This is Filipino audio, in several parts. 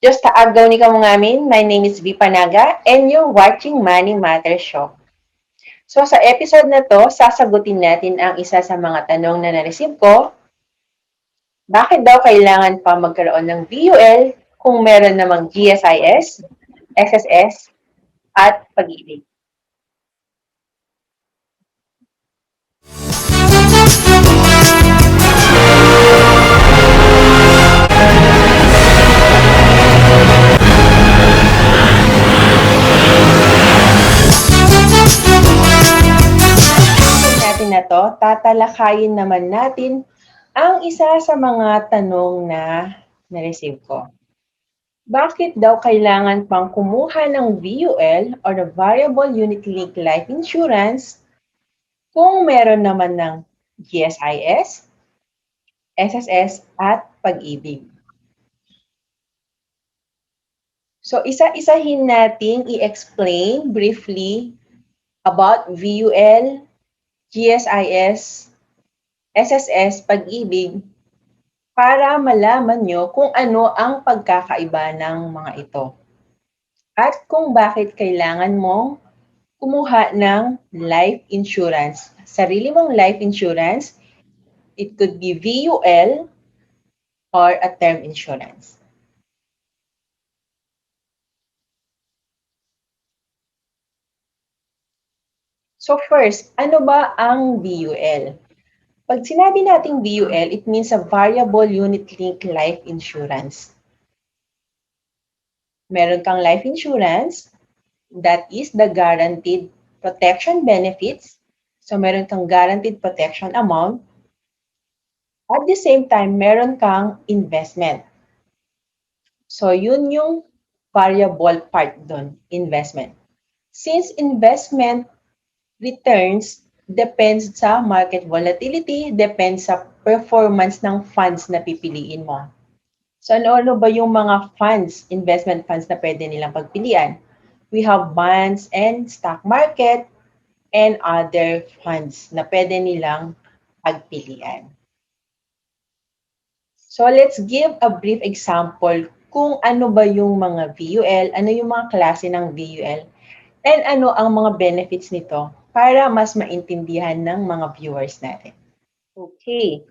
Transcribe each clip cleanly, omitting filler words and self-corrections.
Diyos taagaw ni kamo ngamin, my name is V. Panaga and you're watching Money Matters Show. So sa episode na to, sasagutin natin ang isa sa mga tanong na na-receive ko. Bakit daw kailangan pa magkaroon ng VUL kung meron namang GSIS, SSS, at Pag-ibig? Natin na to, tatalakayin naman natin ang isa sa mga tanong na na-receive ko. Bakit daw kailangan pang kumuha ng VUL or the Variable Unit Linked Life Insurance kung meron naman ng GSIS, SSS, at Pag-ibig? So, isa-isahin nating i-explain briefly about VUL, GSIS, SSS, Pag-ibig para malaman nyo kung ano ang pagkakaiba ng mga ito. At kung bakit kailangan mong kumuha ng life insurance. Sarili mong life insurance, it could be VUL or a term insurance. So first, ano ba ang VUL? Pag sinabi nating VUL, it means a Variable Unit Linked Life Insurance. Meron kang life insurance, that is the guaranteed protection benefits. So meron kang guaranteed protection amount. At the same time, meron kang investment. So yun yung variable part doon, investment. Since investment returns depends sa market volatility, depends sa performance ng funds na pipiliin mo. So ano ba yung mga funds, investment funds na pwede nilang pagpilian? We have bonds and stock market and other funds na pwede nilang pagpilian. So let's give a brief example kung ano ba yung mga VUL, ano yung mga klase ng VUL, and ano ang mga benefits nito para mas maintindihan ng mga viewers natin. Okay.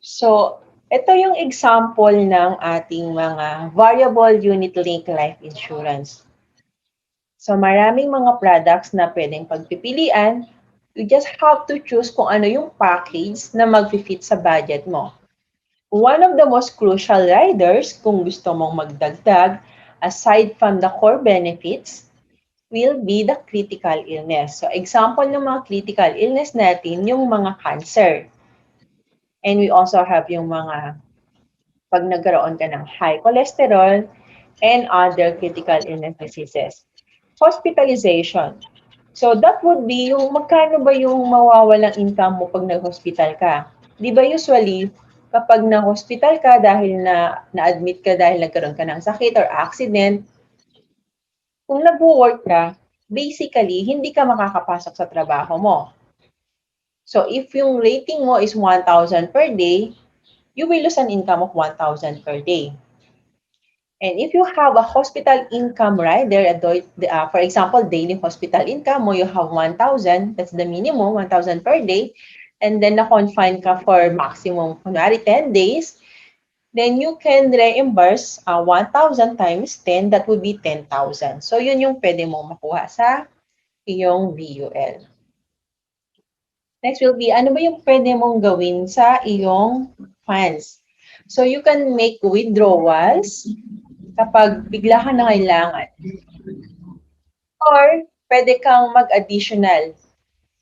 So, ito yung example ng ating mga variable unit linked life insurance. So, maraming mga products na pwedeng pagpipilian. You just have to choose kung ano yung package na mag-fit sa budget mo. One of the most crucial riders kung gusto mong magdagdag, aside from the core benefits, will be the critical illness. So, example ng mga critical illness natin, yung mga cancer. And we also have yung mga pag nagkaroon ka ng high cholesterol and other critical illness diseases. Hospitalization. So, that would be yung magkano ba yung mawawalang income mo pag nag-hospital ka? Di ba usually, kapag na-hospital ka dahil na-admit ka dahil nagkaroon ka ng sakit or accident, kung nag-work ka, basically, hindi ka makakapasok sa trabaho mo. So, if yung rating mo is 1,000 per day, you will lose an income of 1,000 per day. And if you have a hospital income rider, for example, daily hospital income mo, you have 1,000, that's the minimum, 1,000 per day, and then na-confine ka for maximum, kunwari 10 days, then you can reimburse 1,000 times 10, that would be 10,000. So, yun yung pwede mo makuha sa iyong VUL. Next will be, ano ba yung pwede mong gawin sa iyong funds? So, you can make withdrawals kapag bigla ka na kailangan. Or, pwede kang mag-additional.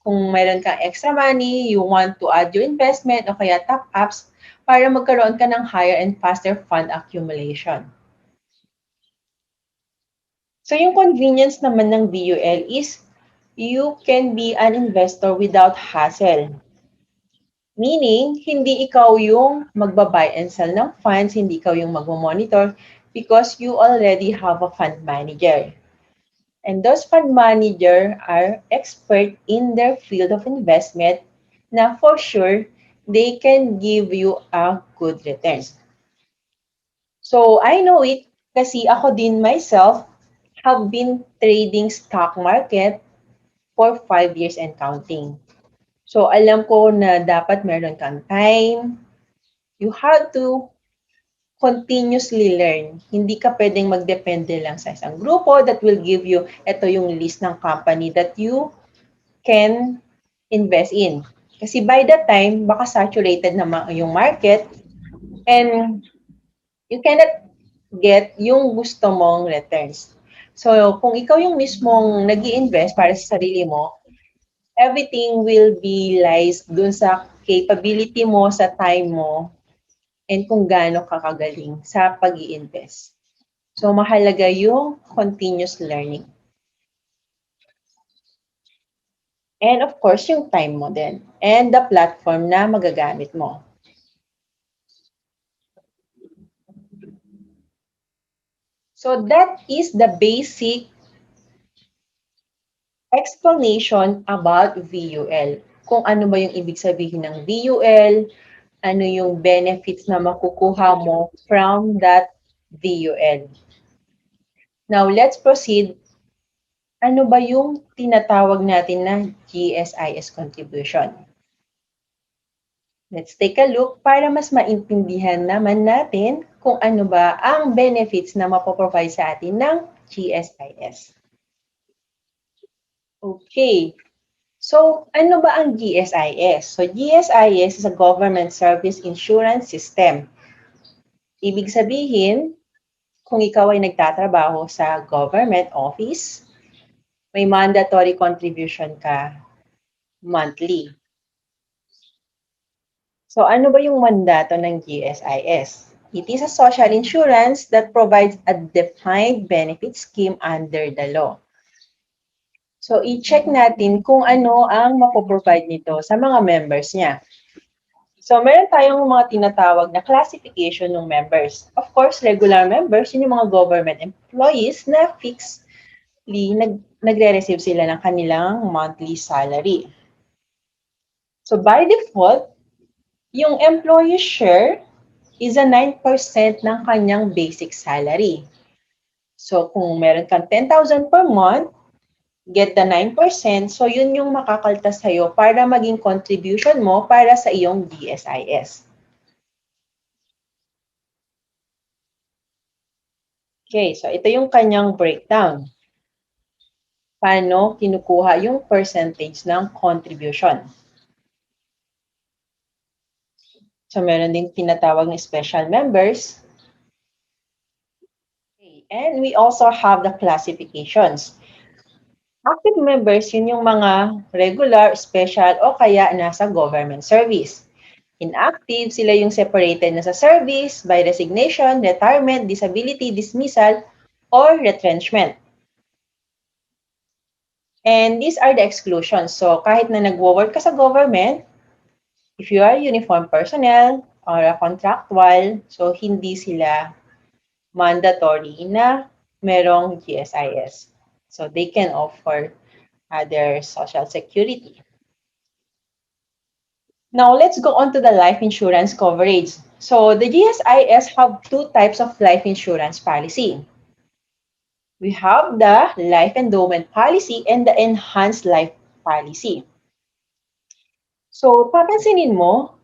Kung mayroon kang extra money, you want to add your investment o kaya top-ups para magkaroon ka ng higher and faster fund accumulation. So, yung convenience naman ng VUL is you can be an investor without hassle. Meaning, hindi ikaw yung magbabuy and sell ng funds, hindi ikaw yung magmamonitor because you already have a fund manager. And those fund manager are expert in their field of investment na for sure, they can give you a good returns. So, I know it, Kasi ako din myself have been trading stock market for 5 years and counting. So alam ko na dapat meron kang time. You have to continuously learn. Hindi ka pwedeng magdepende lang sa isang grupo that will give you, ito yung list ng company that you can invest in. Kasi by that time, baka saturated na yung market and you cannot get yung gusto mong returns. So, kung ikaw yung mismong nag invest para sa sarili mo, everything will be lies dun sa capability mo, sa time mo, and kung gaano ka kagaling sa pag invest. So, mahalaga yung continuous learning. And of course, yung time mo din. And the platform na magagamit mo. So, that is the basic explanation about VUL. Kung ano ba yung ibig sabihin ng VUL, ano yung benefits na makukuha mo from that VUL. Now, let's proceed. Ano ba yung tinatawag natin na GSIS contribution? Let's take a look para mas maintindihan naman natin kung ano ba ang benefits na mapoprovide sa atin ng GSIS. Okay. So, ano ba ang GSIS? So, GSIS is a government service insurance system. Ibig sabihin, kung ikaw ay nagtatrabaho sa government office, may mandatory contribution ka monthly. So, ano ba yung mandato ng GSIS? It is a social insurance that provides a defined benefit scheme under the law. So, i-check natin kung ano ang mapoprovide nito sa mga members niya. So, meron tayong mga tinatawag na classification ng members. Of course, regular members, yun yung mga government employees na fixedly nagre-receive sila ng kanilang monthly salary. So, by default, yung employee share is a 9% ng kanyang basic salary. So, kung meron kang 10,000 per month, get the 9%. So, yun yung makakaltas sa'yo para maging contribution mo para sa iyong GSIS. Okay, so ito yung kanyang breakdown. Paano kinukuha yung percentage ng contribution. So, meron din tinatawag na special members. Okay, and we also have the classifications. Active members, yun yung mga regular, special, o kaya nasa government service. Inactive, sila yung separated na sa service, by resignation, retirement, disability, dismissal, or retrenchment. And these are the exclusions. So, kahit na nagwo-work ka sa government, if you are uniform personnel or a contractual, so hindi sila mandatory na merong GSIS. So, they can offer their social security. Now, let's go on to the life insurance coverage. So, the GSIS have two types of life insurance policy. We have the life endowment policy and the enhanced life policy. So, papansinin mo,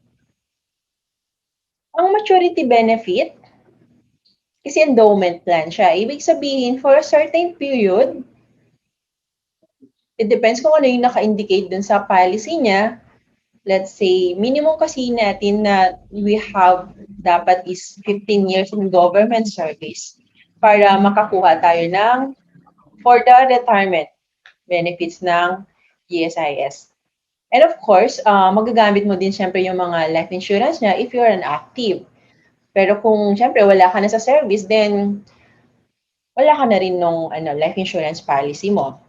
ang maturity benefit is endowment plan siya. Ibig sabihin, for a certain period, it depends kung ano yung naka-indicate dun sa policy niya. Let's say, minimum kasi natin na we have dapat is 15 years in government service para makakuha tayo ng for the retirement benefits ng GSIS. And of course, magagamit mo din syempre yung mga life insurance niya if you're an active. Pero kung syempre wala ka na sa service, then wala ka na rin nung life insurance policy mo.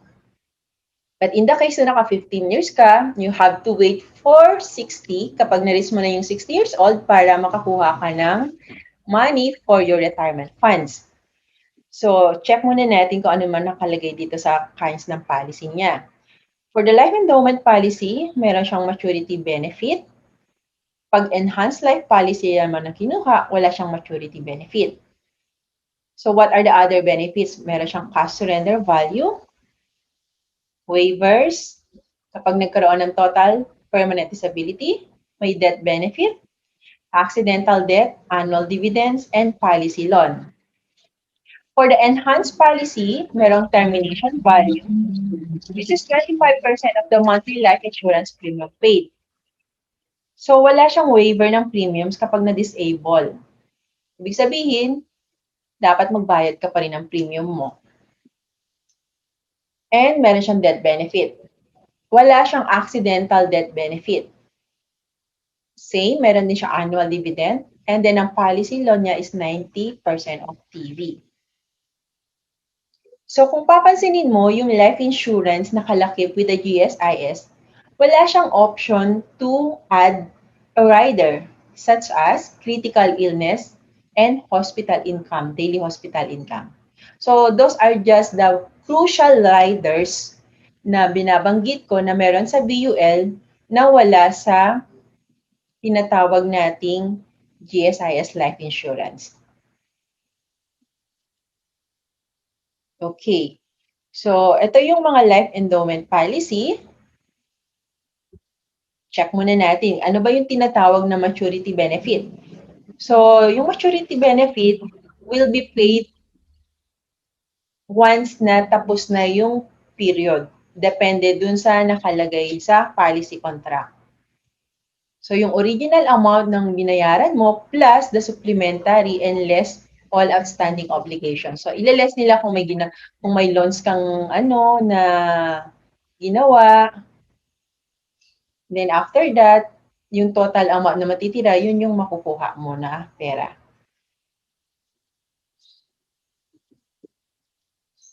But in the case na naka 15 years ka, you have to wait for 60 kapag na-reach mo na yung 60 years old para makakuha ka ng money for your retirement funds. So, check muna natin kung ano man nakalagay dito sa kinds ng policy niya. For the life endowment policy, meron siyang maturity benefit. Pag enhanced life policy naman ang kinuha, wala siyang maturity benefit. So what are the other benefits? Meron siyang cash surrender value, waivers, kapag nagkaroon ng total permanent disability, may death benefit, accidental death, annual dividends, and policy loan. For the enhanced policy, merong termination value, which is 25% of the monthly life insurance premium paid. So wala siyang waiver ng premiums kapag na-disable. Ibig sabihin, dapat magbayad ka pa rin ng premium mo. And meron siyang death benefit. Wala siyang accidental death benefit. Same, meron din siya annual dividend. And then ang policy loan niya is 90% of TV. So kung papansinin mo, yung life insurance nakalakip with the GSIS, wala siyang option to add a rider such as critical illness and hospital income, daily hospital income. So those are just the crucial riders na binabanggit ko na meron sa VUL na wala sa tinatawag nating GSIS life insurance. Okay. So, ito yung mga life endowment policy. Check muna natin. Ano ba yung tinatawag na maturity benefit? So, yung maturity benefit will be paid once na tapos na yung period. Depende dun sa nakalagay sa policy contract. So, yung original amount ng binayaran mo plus the supplementary and less all outstanding obligations. So, ile-less nila kung may loans kang na ginawa. Then after that, yung total amount na matitira, yun yung makukuha mo na pera.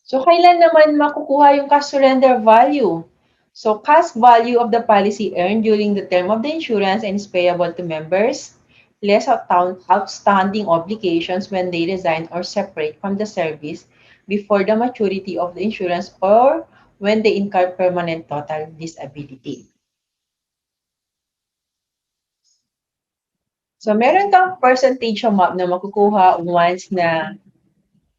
So, kailan naman makukuha yung cash surrender value? So, cash value of the policy earned during the term of the insurance and is payable to members, less outstanding obligations when they resign or separate from the service before the maturity of the insurance or when they incur permanent total disability. So, meron kang percentage amount na makukuha once na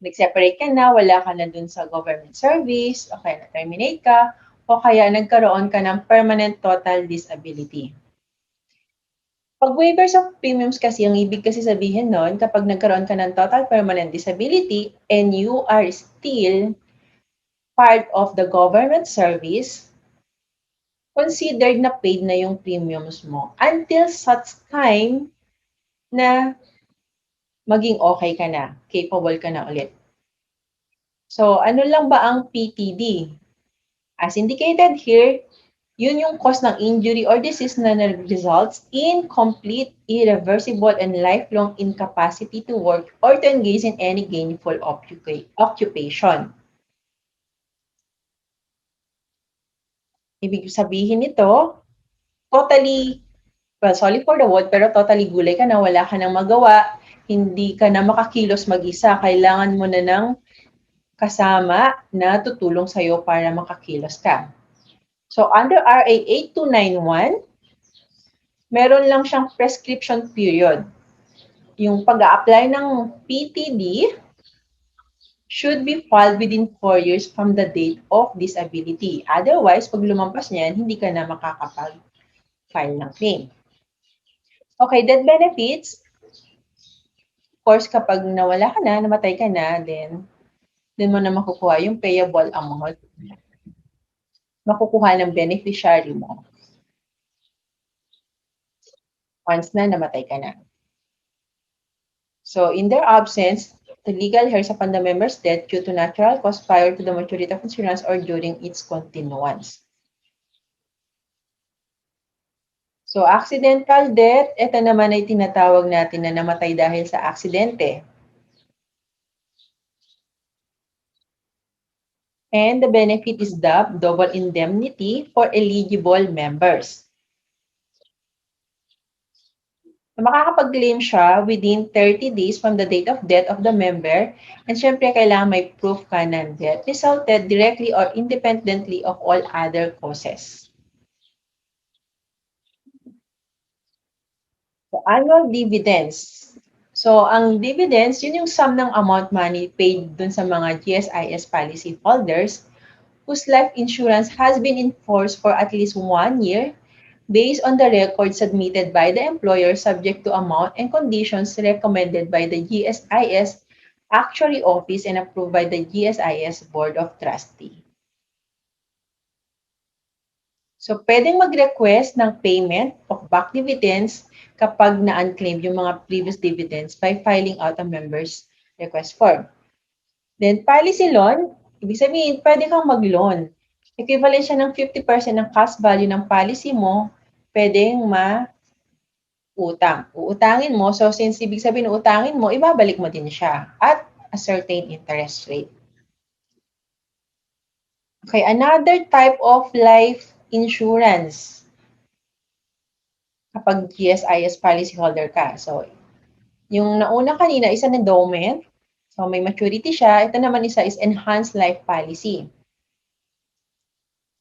nag-separate ka na, wala ka na dun sa government service, o kaya na-terminate ka, o kaya nagkaroon ka ng permanent total disability. Pag waivers of premiums kasi, ang ibig kasi sabihin nun, kapag nagkaroon ka ng total permanent disability and you are still part of the government service, considered na paid na yung premiums mo until such time na maging okay ka na, capable ka na ulit. So, ano lang ba ang PTD? As indicated here, yun yung cause ng injury or disease na results in complete, irreversible, and lifelong incapacity to work or to engage in any gainful occupation. Ibig sabihin nito, totally, well, sorry for the word, pero totally gulay ka na, wala ka nang magawa, hindi ka na makakilos mag-isa, kailangan mo na ng kasama na tutulong sa'yo para makakilos ka. So, under RA 8291, meron lang siyang prescription period. Yung pag-a-apply ng PTD should be filed within 4 years from the date of disability. Otherwise, pag lumampas niyan, hindi ka na makakapag-file ng claim. Okay, death benefits. Of course, kapag nawala ka na, namatay ka na, then mo na makukuha yung payable amount. Makukuha ng beneficiary mo once na namatay ka na. So, in their absence, the legal heirs upon the member's death due to natural cause prior to the maturity of insurance or during its continuance. So, accidental death, ito naman ay tinatawag natin na namatay dahil sa aksidente. And the benefit is dubbed double indemnity for eligible members. So, makakapag-claim siya within 30 days from the date of death of the member. And syempre, kailangan may proof ka ng death resulted directly or independently of all other causes. So, annual dividends. So, ang dividends, yun yung sum ng amount money paid dun sa mga GSIS policy holders whose life insurance has been in force for at least 1 year based on the records submitted by the employer subject to amount and conditions recommended by the GSIS Actuary Office and approved by the GSIS Board of Trustees. So, pwedeng mag-request ng payment of back dividends kapag na-unclaimed yung mga previous dividends by filing out a member's request form. Then, policy loan, ibig sabihin, pwede kang mag-loan. Equivalent siya ng 50% ng cash value ng policy mo, pwedeng ma-utang. Uutangin mo, so since ibig sabihin uutangin mo, ibabalik mo din siya at a certain interest rate. Okay, another type of life insurance kapag GSIS policyholder ka. So, yung nauna kanina is an endowment. So, may maturity siya. Ito naman isa is enhanced life policy.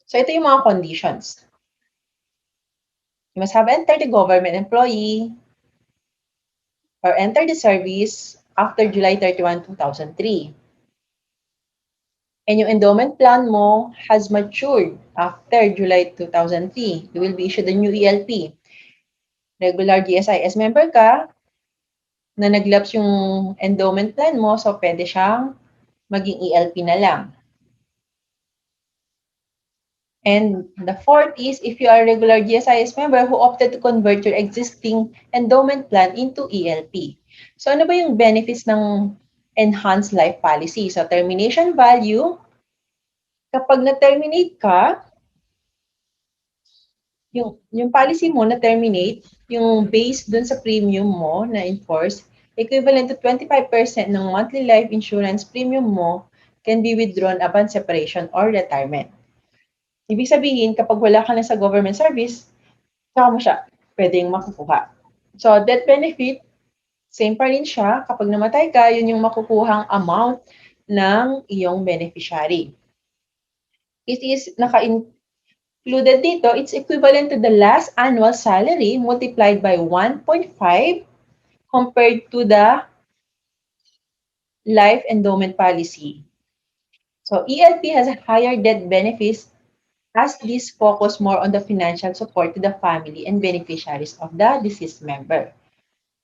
So, ito yung mga conditions. You must have entered the government employee or entered the service after July 31, 2003. And yung endowment plan mo has matured after July 2003. You will be issued a new ELP. Regular GSIS member ka, na nag-lapse yung endowment plan mo, so pwede siyang maging ELP na lang. And the fourth is if you are a regular GSIS member who opted to convert your existing endowment plan into ELP. So ano ba yung benefits ng enhanced life policy? So termination value, kapag na-terminate ka, yung policy mo na-terminate, yung based dun sa premium mo na enforce, equivalent to 25% ng monthly life insurance premium mo can be withdrawn upon separation or retirement. Ibig sabihin, kapag wala ka na sa government service, saka mo siya pwedeng makukuha. So, death benefit, same pa rin siya. Kapag namatay ka, yun yung makukuhang amount ng iyong beneficiary. It is naka-included dito, it's equivalent to the last annual salary multiplied by 1.5 compared to the life endowment policy. So, ELP has a higher death benefits as this focus more on the financial support to the family and beneficiaries of the deceased member.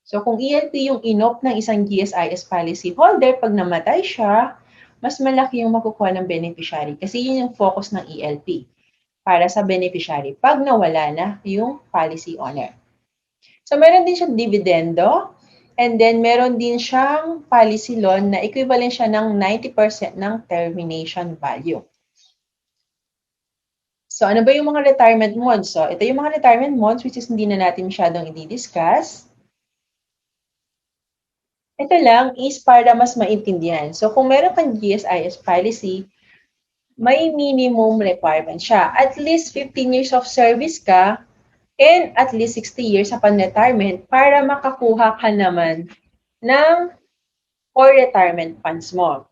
So kung ELP yung inop ng isang GSIS policy holder, pag namatay siya, mas malaki yung makukuha ng beneficiary kasi yun yung focus ng ELP para sa beneficiary pag nawala na yung policy owner. So meron din siyang dividendo and then meron din siyang policy loan na equivalent siya ng 90% ng termination value. So, ano ba yung mga retirement modes? So, ito yung mga retirement modes which is hindi na natin masyadong i-discuss. Ito lang is para mas maintindihan. So, kung meron kang GSIS policy, may minimum requirement siya. At least 15 years of service ka and at least 60 years upon retirement para makakuha ka naman ng core retirement funds mo.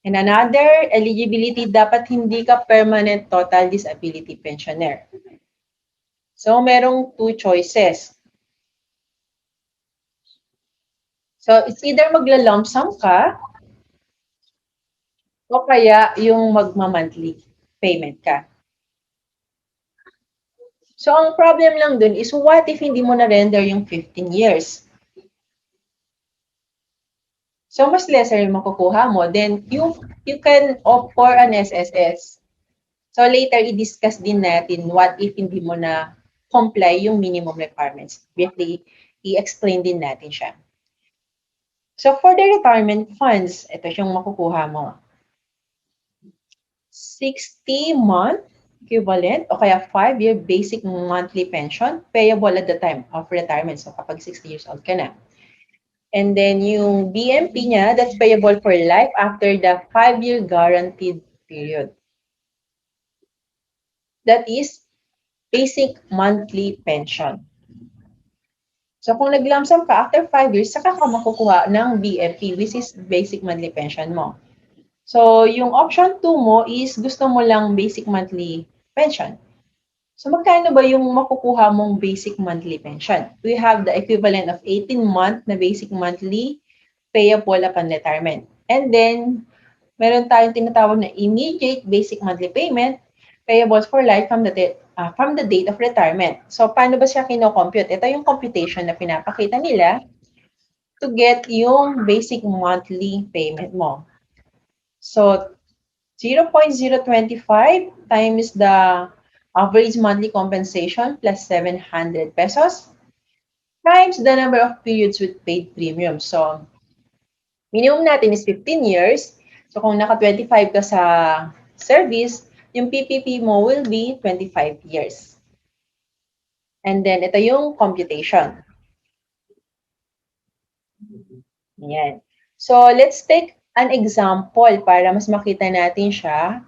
And another, eligibility, dapat hindi ka permanent total disability pensioner. So, merong two choices. So, it's either magla-lump sum ka o kaya yung magma-monthly payment ka. So, ang problem lang dun is what if hindi mo na-render yung 15 years? So, mas lesser yung makukuha mo. Then, you can opt for an SSS. So, later, i-discuss din natin what if hindi mo na comply yung minimum requirements. Briefly, i-explain din natin siya. So, for the retirement funds, ito yung makukuha mo. 60-month equivalent o kaya 5-year basic monthly pension payable at the time of retirement. So, kapag 60 years old ka na. And then, yung BMP niya, that's payable for life after the 5-year guaranteed period. That is basic monthly pension. So, kung nag-lump sum ka after 5 years, saka ka makukuha ng BMP, which is basic monthly pension mo. So, yung option 2 mo is gusto mo lang basic monthly pension. So magkano ba yung makukuha mong basic monthly pension? We have the equivalent of 18-month na basic monthly payable upon retirement. And then, meron tayong tinatawag na immediate basic monthly payment payable for life from the date of retirement. So, paano ba siya kino-compute? Ito yung computation na pinapakita nila to get yung basic monthly payment mo. So, 0.025 times the average monthly compensation plus 700 pesos times the number of periods with paid premium. So, minimum natin is 15 years. So, kung naka-25 ka sa service, yung PPP mo will be 25 years. And then, ito yung computation. Ayan. So, let's take an example para mas makita natin siya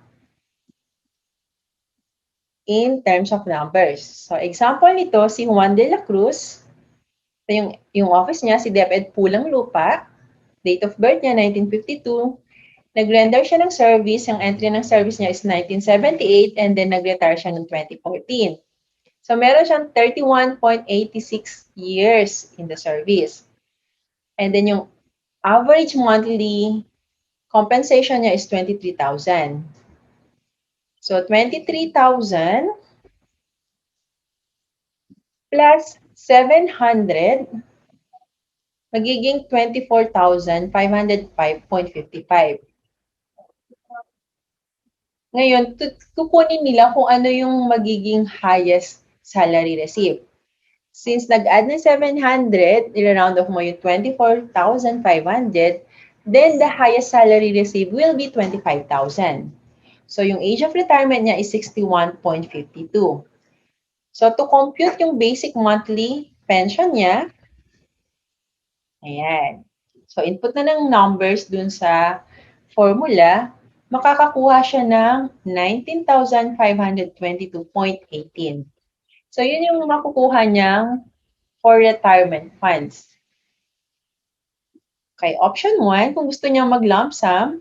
in terms of numbers. So, example nito, si Juan de la Cruz, yung office niya, si DepEd Pulang Lupa, date of birth niya, 1952, nag-render siya ng service, yung entry ng service niya is 1978, and then nag-retire siya noong 2014. So, meron siyang 31.86 years in the service. And then yung average monthly compensation niya is 23,000. So, 23,000 plus 700, magiging 24,505.55. Ngayon, kukunin nila kung ano yung magiging highest salary received. Since nag-add ng 700, i-round off mo yung 24,500, then the highest salary received will be 25,000. So, yung age of retirement niya is 61.52. So, to compute yung basic monthly pension niya, ayan. So, input na ng numbers dun sa formula, makakakuha siya ng 19,522.18. So, yun yung makukuha niyang for retirement funds. Okay, option 1, kung gusto niya mag-lump sum,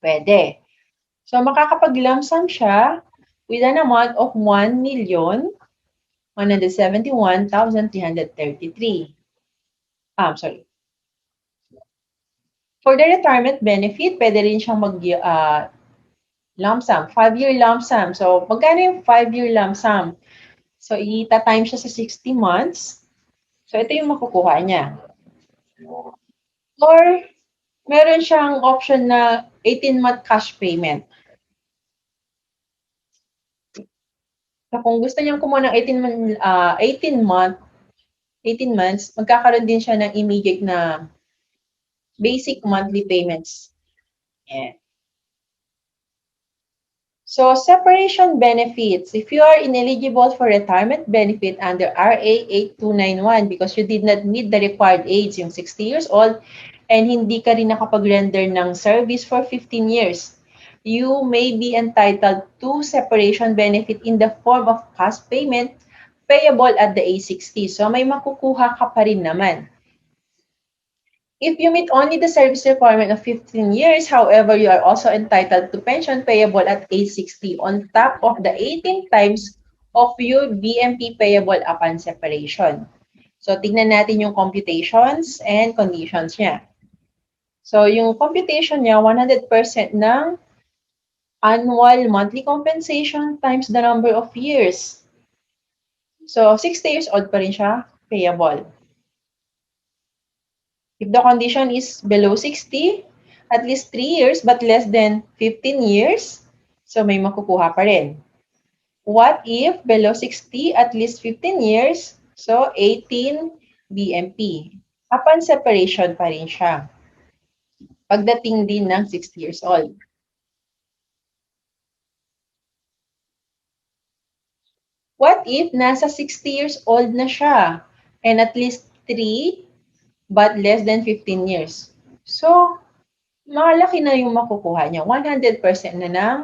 pwede. So, makakapag-lump sum siya with an amount of 1,171,333. Sorry. For the retirement benefit, pwede rin siyang lump sum, 5-year lump sum. So, magkano yung 5-year lump sum? So, ita-time siya sa 60 months. So, ito yung makukuha niya. Or, meron siyang option na 18-month cash payment. So, kung gusto niyang kumuha ng 18 months, magkakaroon din siya ng immediate na basic monthly payments. Yeah. So, separation benefits. If you are ineligible for retirement benefit under RA 8291 because you did not meet the required age, yung 60 years old, and hindi ka rin nakapag-render ng service for 15 years, you may be entitled to separation benefit in the form of cash payment payable at the age 60. So, may makukuha ka pa rin naman. If you meet only the service requirement of 15 years, however, you are also entitled to pension payable at age 60 on top of the 18 times of your BMP payable upon separation. So, tignan natin yung computations and conditions niya. So, yung computation niya, 100% ng annual monthly compensation times the number of years. So, 60 years old pa rin siya, payable. If the condition is below 60, at least 3 years but less than 15 years, so may makukuha pa rin. What if below 60, at least 15 years, so 18 BMP. Upon separation pa rin siya. Pagdating din ng 60 years old. What if nasa 60 years old na siya and at least 3 but less than 15 years? So, malaki na yung makukuha niya. 100% na ng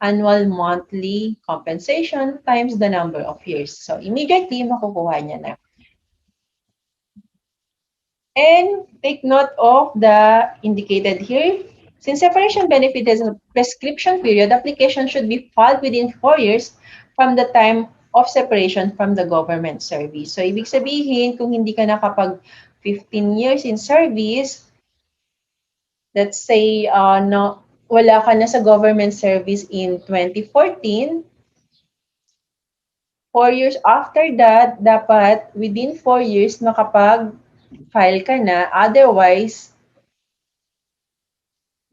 annual monthly compensation times the number of years. So, immediately makukuha niya na. And take note of the indicated here. Since separation benefit has a prescription period, application should be filed within 4 years from the time of separation from the government service. So, ibig sabihin, kung hindi ka nakapag 15 years in service, let's say, no, wala ka na sa government service in 2014, 4 years after that, dapat within 4 years makapag-file ka na. Otherwise,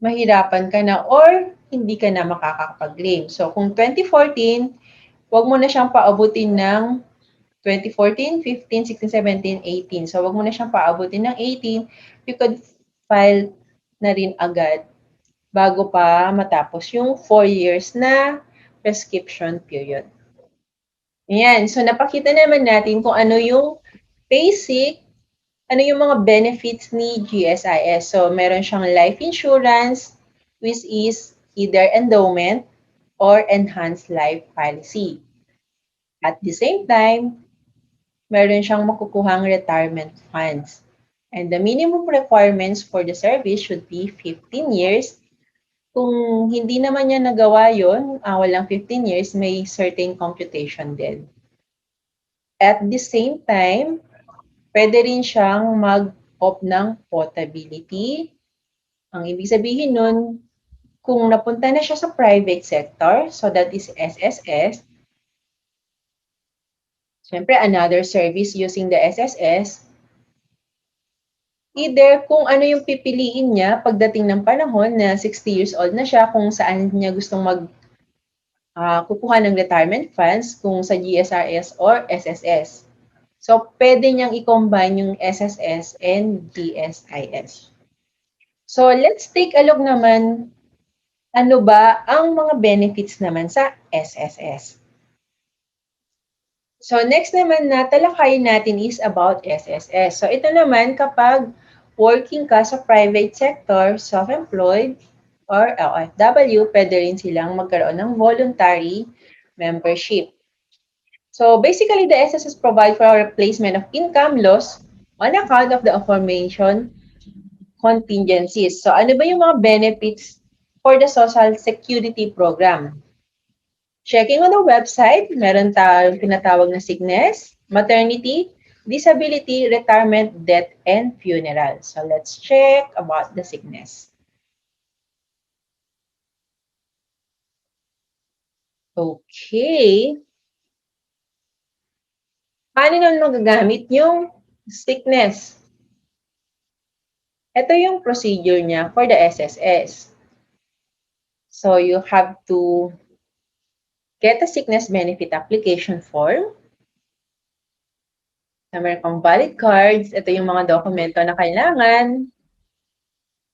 mahirapan ka na or hindi ka na makakapag-claim. So, kung 2014, wag mo na siyang paabutin ng 2014, 15, 16, 17, 18. So, wag mo na siyang paabutin ng 18. You could file na rin agad bago pa matapos yung 4 years na prescription period. Ayan. So, napakita naman natin kung ano yung basic, ano yung mga benefits ni GSIS. So, meron siyang life insurance, which is either endowment or enhanced life policy. At the same time, meron siyang makukuhang retirement funds. And the minimum requirements for the service should be 15 years. Kung hindi naman niya nagawa yun, walang 15 years, may certain computation din. At the same time, pwede rin siyang mag-opt ng portability. Ang ibig sabihin nun, kung napunta na siya sa private sector, so that is SSS, syempre another service using the SSS, either kung ano yung pipiliin niya pagdating ng panahon na 60 years old na siya, kung saan niya gustong kukuha ng retirement funds, kung sa GSIS or SSS. So, pwede niyang i-combine yung SSS and GSIS. So, let's take a look naman, ano ba ang mga benefits naman sa SSS. So, next naman na talakayin natin is about SSS. So, ito naman kapag working ka sa private sector, self-employed, or OFW, pwede rin silang magkaroon ng voluntary membership. So, basically, the SSS provide for a replacement of income loss on account of the aforementioned contingencies. So, ano ba yung mga benefits for the Social Security Program? Checking on the website, meron tayong tinatawag na sickness, maternity, disability, retirement, death, and funeral. So, let's check about the sickness. Okay. Paano naman magagamit yung sickness? Ito yung procedure niya for the SSS. So, you have to get a sickness benefit application form. Na meron kang valid cards. Ito yung mga dokumento na kailangan.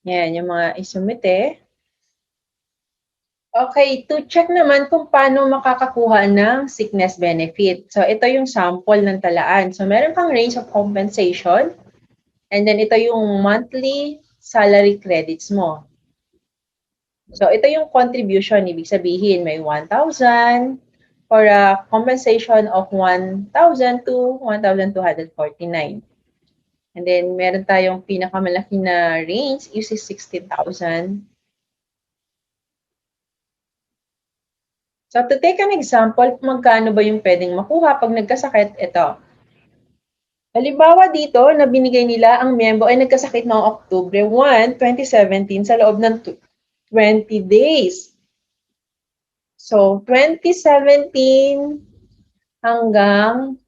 Yan, yung mga isumite. Okay, to check naman kung paano makakakuha ng sickness benefit. So, ito yung sample ng talaan. So, meron kang range of compensation. And then, ito yung monthly salary credits mo. So, ito yung contribution. Ibig sabihin, may 1,000 for a compensation of 1,000 to 1,249. And then, meron tayong pinakamalaki na range, is 60,000. So, to take an example, magkano ba yung pwedeng makuha pag nagkasakit? Ito. Halimbawa dito, na binigay nila ang miyembro ay nagkasakit noong October 1, 2017 sa loob ng 20 days. So, 2017 hanggang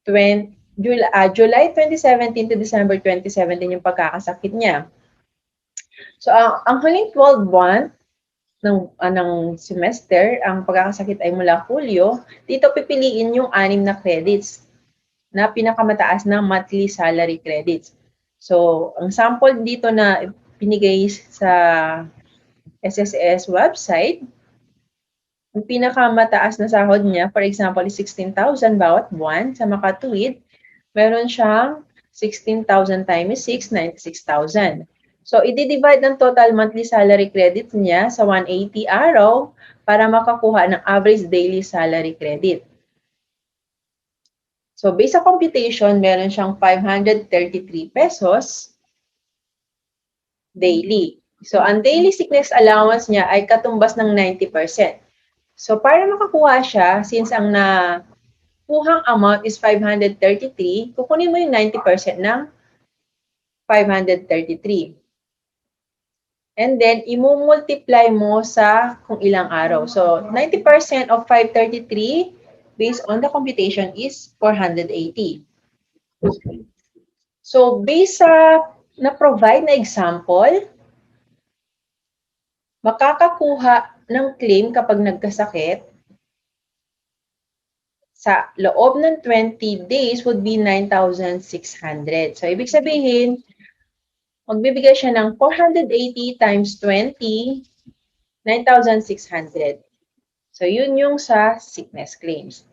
July 2017 to December 2017 yung pagkakasakit niya. So, ang huling 12 month ng semester, ang pagkakasakit ay mula Hulyo, dito pipiliin yung 6 na credits na pinakamataas na monthly salary credits. So, ang sample dito na pinigay sa SSS website, ang pinakamataas na sahod niya, for example, is 16,000 bawat buwan. Sa makatuwid, meron siyang 16,000 times 6, 96,000. So, i-divide ng total monthly salary credit niya sa 180 araw para makakuha ng average daily salary credit. So, based sa computation, meron siyang 533 pesos daily. So, ang daily sickness allowance niya ay katumbas ng 90%. So, para makakuha siya, since ang nakuhang amount is 533, kukunin mo yung 90% ng 533. And then, i-multiply mo sa kung ilang araw. So, 90% of 533 based on the computation is 480. So, based sa na-provide na example, makakakuha ng claim kapag nagkasakit sa loob ng 20 days would be 9,600. So, ibig sabihin, magbibigay siya ng 480 times 20, 9,600. So, yun yung sa sickness claims.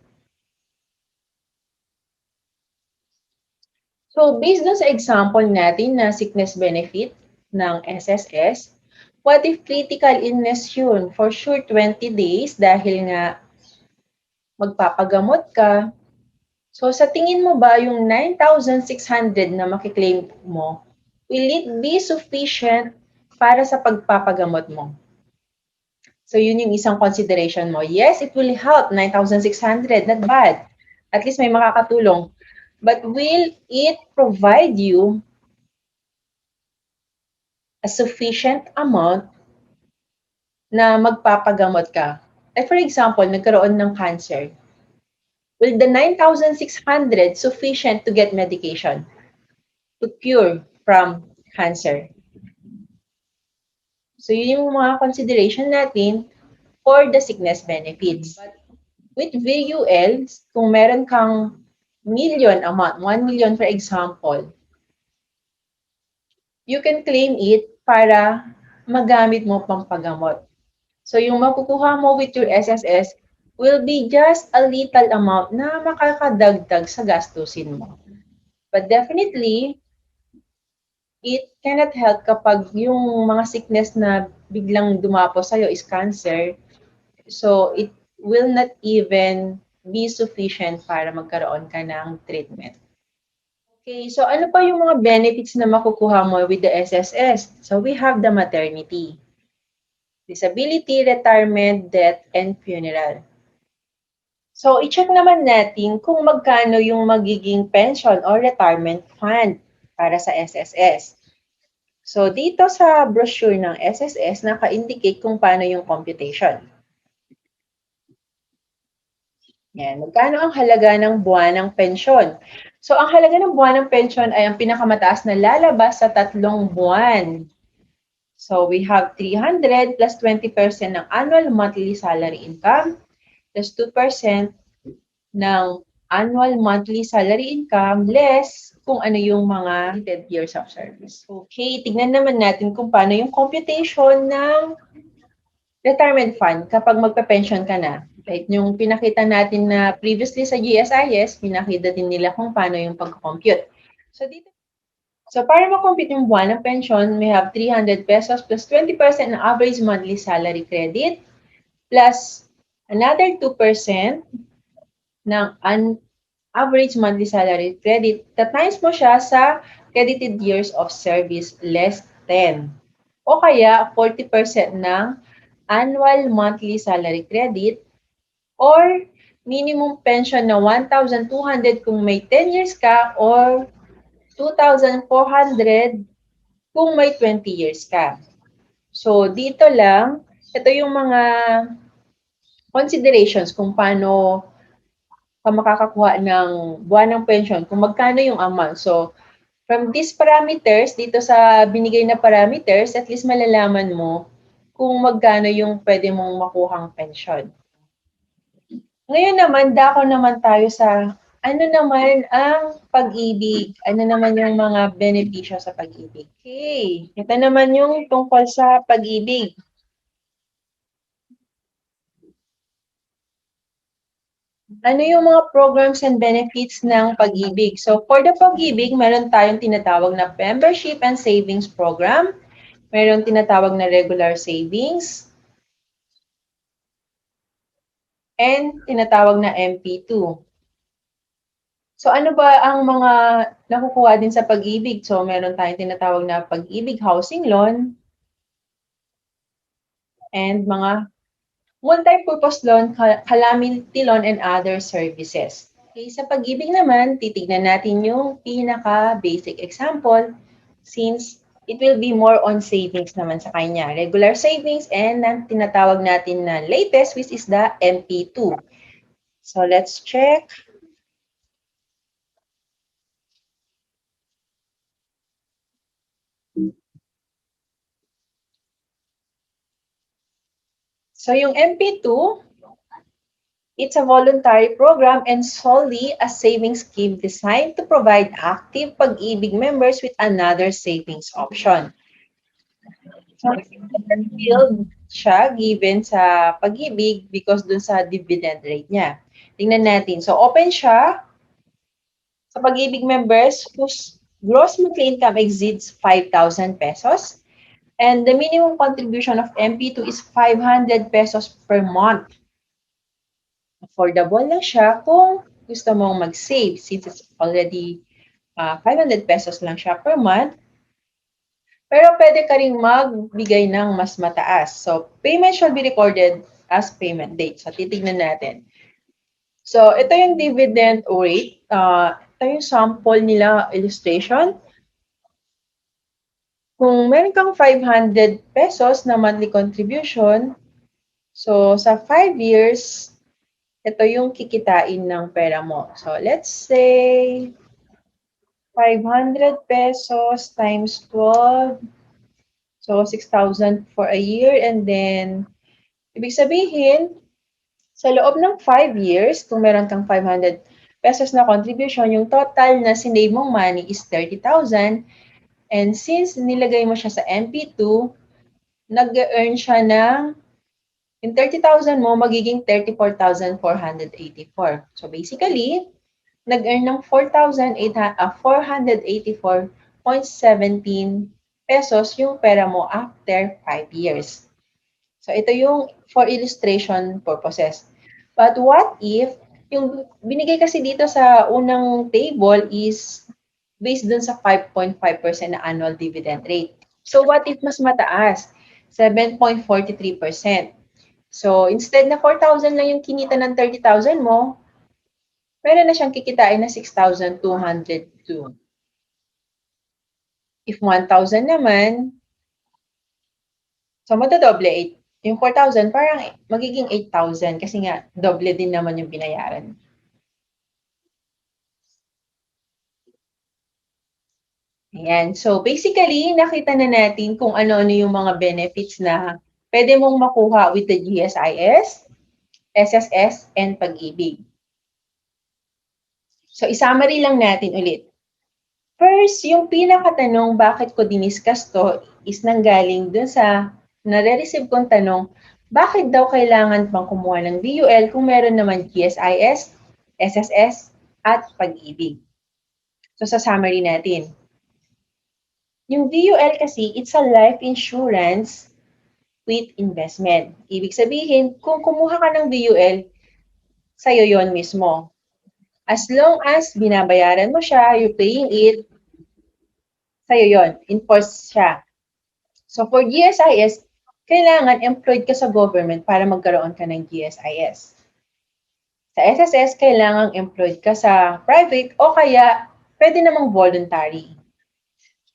So, based dun sa example natin na sickness benefit ng SSS, what if critical illness yun? For sure, 20 days dahil nga magpapagamot ka. So, sa tingin mo ba yung 9,600 na makiklaim mo, will it be sufficient para sa pagpapagamot mo? So, yun yung isang consideration mo. Yes, it will help, 9,600, not bad. At least may makakatulong. But will it provide you a sufficient amount na magpapagamot ka? Like for example, nagkaroon ng cancer. Will the 9,600 sufficient to get medication to cure from cancer? So, yun yung mga consideration natin for the sickness benefits. But with VUL, kung meron kang million amount, 1 million for example, you can claim it para magamit mo pang paggamot. So, yung makukuha mo with your SSS will be just a little amount na makakadagdag sa gastusin mo. But definitely, it cannot help kapag yung mga sickness na biglang dumapo sa'yo is cancer. So, it will not even be sufficient para magkaroon ka ng treatment. Okay, so ano pa yung mga benefits na makukuha mo with the SSS? So, we have the maternity, disability, retirement, death, and funeral. So, i-check naman natin kung magkano yung magiging pension or retirement fund para sa SSS. So, dito sa brochure ng SSS, naka-indicate kung paano yung computation. Yan, magkano ang halaga ng buwan ng pensyon? So, ang halaga ng buwan ng pensyon ay ang pinakamataas na lalabas sa 3 buwan. So, we have 300 plus 20% ng annual monthly salary income plus 2% ng annual monthly salary income less kung ano yung mga completed years of service. Okay, tignan naman natin kung paano yung computation ng retirement fund kapag magpe-pension ka na. Like yung pinakita natin na previously sa GSIS, pinakita din nila kung paano yung pag-compute. So para ma-compute yung buwan ng pension, we have 300 pesos plus 20% ng average monthly salary credit plus another 2% ng average monthly salary credit. Times mo siya sa credited years of service less 10. O kaya 40% ng annual monthly salary credit or minimum pension na 1,200 kung may 10 years ka or 2,400 kung may 20 years ka. So, dito lang, ito yung mga considerations kung paano ka makakakuha ng buwan ng pension, kung magkano yung amount. So, from these parameters, dito sa binigay na parameters, at least malalaman mo kung magkano yung pwede mong makuhang pension. Ngayon naman, dako naman tayo sa ano naman ang pag-ibig? Ano naman yung mga benepisyo sa pag-ibig? Okay, ito naman yung tungkol sa pag-ibig. Ano yung mga programs and benefits ng pag-ibig? So, for the pag-ibig, meron tayong tinatawag na membership and savings program. Meron tinatawag na regular savings. And tinatawag na MP2. So, ano ba ang mga nakukuha din sa pag-ibig? So, meron tayong tinatawag na pag-ibig housing loan and mga Multi-purpose loan, calamity loan, and other services. Okay, sa pag-ibig naman, titignan natin yung pinaka-basic example since it will be more on savings naman sa kanya. Regular savings and ang tinatawag natin na latest which is the MP2. So let's check. So yung MP2, it's a voluntary program and solely a savings scheme designed to provide active Pag-Ibig members with another savings option. So, field siya given sa Pag-Ibig because dun sa dividend rate niya. Tingnan natin. So, open siya sa Pag-Ibig members whose gross monthly income exceeds 5,000 pesos and the minimum contribution of MP2 is 500 pesos per month. Affordable lang siya kung gusto mong mag-save since it's already 500 pesos lang siya per month. Pero pwede ka ring magbigay ng mas mataas. So, payment should be recorded as payment date. So, titignan natin. So, ito yung dividend rate. Ito yung sample nila illustration. Kung meron kang 500 pesos na monthly contribution, so sa 5 years, ito yung kikitain ng pera mo. So, let's say 500 pesos times 12. So, 6,000 for a year. And then, ibig sabihin, sa loob ng 5 years, kung meron kang 500 pesos na contribution, yung total na sinave mong money is 30,000. And since nilagay mo siya sa MP2, nag-earn siya ng, yung 30,000 mo, magiging 34,484. So basically, nag-earn ng 484.17 pesos yung pera mo after 5 years. So ito yung for illustration purposes. But what if, yung binigay kasi dito sa unang table is based dun sa 5.5% na annual dividend rate. So what if mas mataas? 7.43%. So instead na 4,000 lang yung kinita ng 30,000 mo, meron na siyang kikitain na 6,202. If 1,000 naman, so magdodoble 8. Yung 4,000 parang magiging 8,000 kasi nga doble din naman yung binayaran. Ayan. So basically, nakita na natin kung ano-ano yung mga benefits na pwede mong makuha with the GSIS, SSS, and Pag-Ibig. So isummary lang natin ulit. First, yung pinakatanong bakit ko diniscuss to is nanggaling dun sa nare-receive kong tanong, bakit daw kailangan pang kumuha ng VUL kung meron naman GSIS, SSS, at Pag-Ibig? So sa summary natin. Yung VUL kasi, it's a life insurance with investment. Ibig sabihin, kung kumuha ka ng VUL, sa'yo yon mismo. As long as binabayaran mo siya, you're paying it, sa'yo yon, enforced siya. So for GSIS, kailangan employed ka sa government para magkaroon ka ng GSIS. Sa SSS, kailangan employed ka sa private o kaya pwede namang voluntary.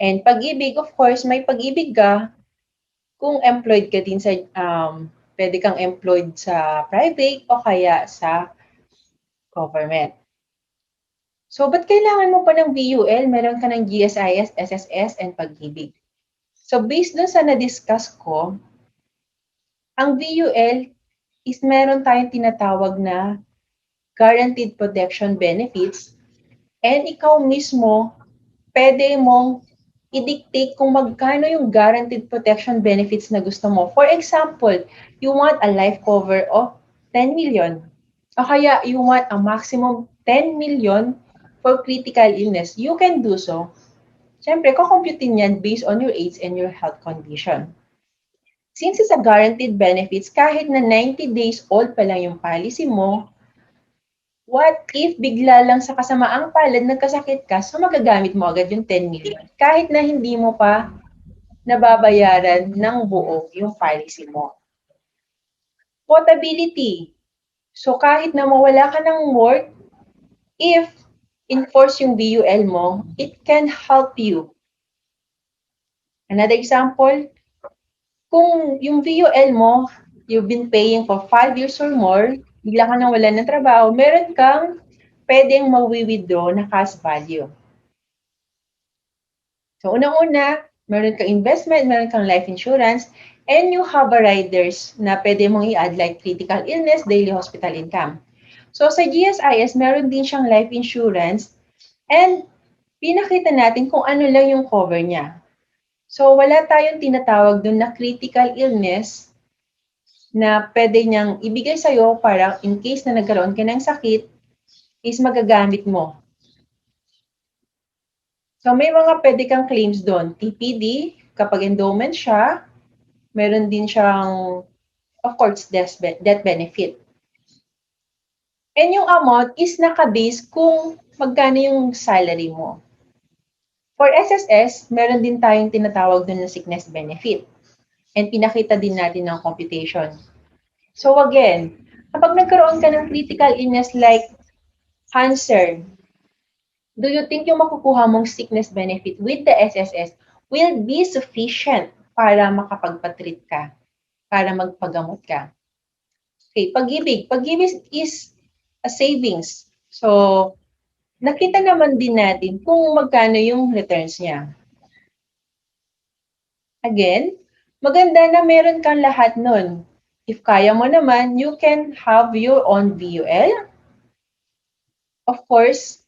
And Pag-Ibig, of course, may Pag-Ibig ka kung employed ka din sa, pwede kang employed sa private o kaya sa government. So, ba't kailangan mo pa ng VUL? Meron ka ng GSIS, SSS, and Pag-Ibig. So, based dun sa na-discuss ko, ang VUL is meron tayong tinatawag na guaranteed protection benefits and ikaw mismo, pwede mong i-dictate kung magkano yung guaranteed protection benefits na gusto mo. For example, you want a life cover of 10 million. O kaya you want a maximum 10 million for critical illness. You can do so. Siyempre, kukumputin yan based on your age and your health condition. Since it's a guaranteed benefits, kahit na 90 days old pa lang yung policy mo, what if bigla lang sa kasamaang palad nagkasakit ka, so magagamit mo agad yung 10 million kahit na hindi mo pa nababayaran ng buo yung policy mo. Portability. So kahit na mawala ka ng work, if enforce yung VUL mo, it can help you. Another example, kung yung VUL mo, you've been paying for 5 years or more, bigla ka nang wala ng trabaho, meron kang pwedeng mawi-withdraw na cash value. So unang-una, meron kang investment, meron kang life insurance, and you have a riders na pwede mong i-add like critical illness, daily hospital income. So sa GSIS, meron din siyang life insurance and pinakita natin kung ano lang yung cover niya. So wala tayong tinatawag dun na critical illness na pwede niyang ibigay sa'yo para in case na nagkaroon ka ng sakit, is magagamit mo. So may mga pwede kang claims doon. TPD, kapag endowment siya, meron din siyang, of course, death benefit. And yung amount is nakabase kung magkano yung salary mo. For SSS, meron din tayong tinatawag doon na sickness benefit. And pinakita din natin ng computation. So again, kapag nagkaroon ka ng critical illness like cancer, do you think yung makukuha mong sickness benefit with the SSS will be sufficient para makapagpatreat ka, para magpagamot ka? Okay, pag-ibig. Pag-ibig is a savings. So, nakita naman din natin kung magkano yung returns niya. Again, maganda na meron kang lahat nun. If kaya mo naman, you can have your own VUL. Of course,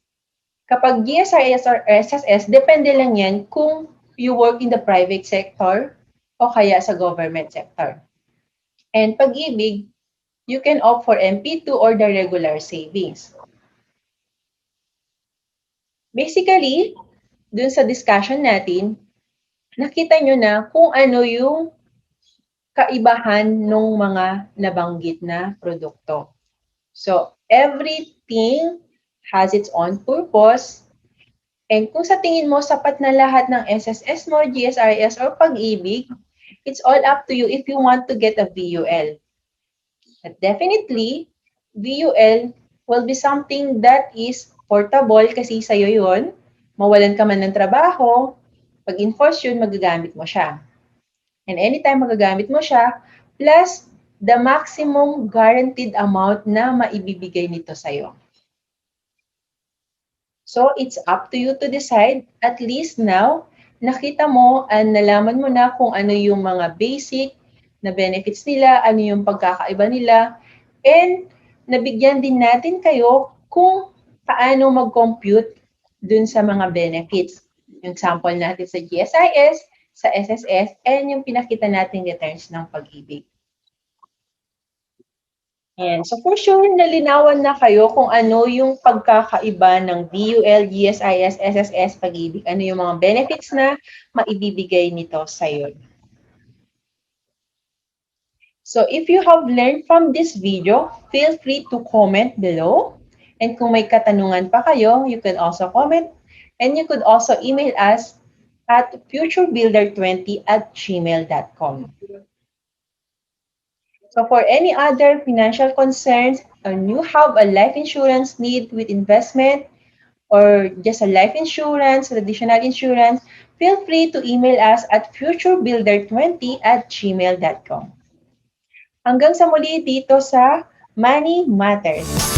kapag GSIS or SSS, depende lang yan kung you work in the private sector o kaya sa government sector. And pag-ibig, you can opt for MP2 or the regular savings. Basically, dun sa discussion natin, nakita nyo na kung ano yung kaibahan ng mga nabanggit na produkto. So, everything has its own purpose. And kung sa tingin mo, sapat na lahat ng SSS mo, GSIS, or Pag-ibig, it's all up to you if you want to get a VUL. But definitely, VUL will be something that is portable kasi sa'yo yun. Mawalan ka man ng trabaho, pag-enforce yun, magagamit mo siya. And anytime magagamit mo siya, plus the maximum guaranteed amount na maibibigay nito sa'yo. So, it's up to you to decide. At least now, nakita mo and nalaman mo na kung ano yung mga basic na benefits nila, ano yung pagkakaiba nila, and nabigyan din natin kayo kung paano mag-compute dun sa mga benefits. Yung sample natin sa GSIS, sa SSS, and yung pinakita nating returns ng Pag-ibig. And so for sure, nalinawan na kayo kung ano yung pagkakaiba ng VUL, GSIS, SSS, Pag-ibig. Ano yung mga benefits na maibibigay nito sa'yo. So if you have learned from this video, feel free to comment below. And kung may katanungan pa kayo, you can also comment. And you could also email us at futurebuilder20@gmail.com. So for any other financial concerns, and you have a life insurance need with investment, or just a life insurance, additional insurance, feel free to email us at futurebuilder20@gmail.com. Hanggang sa muli dito sa Money Matters.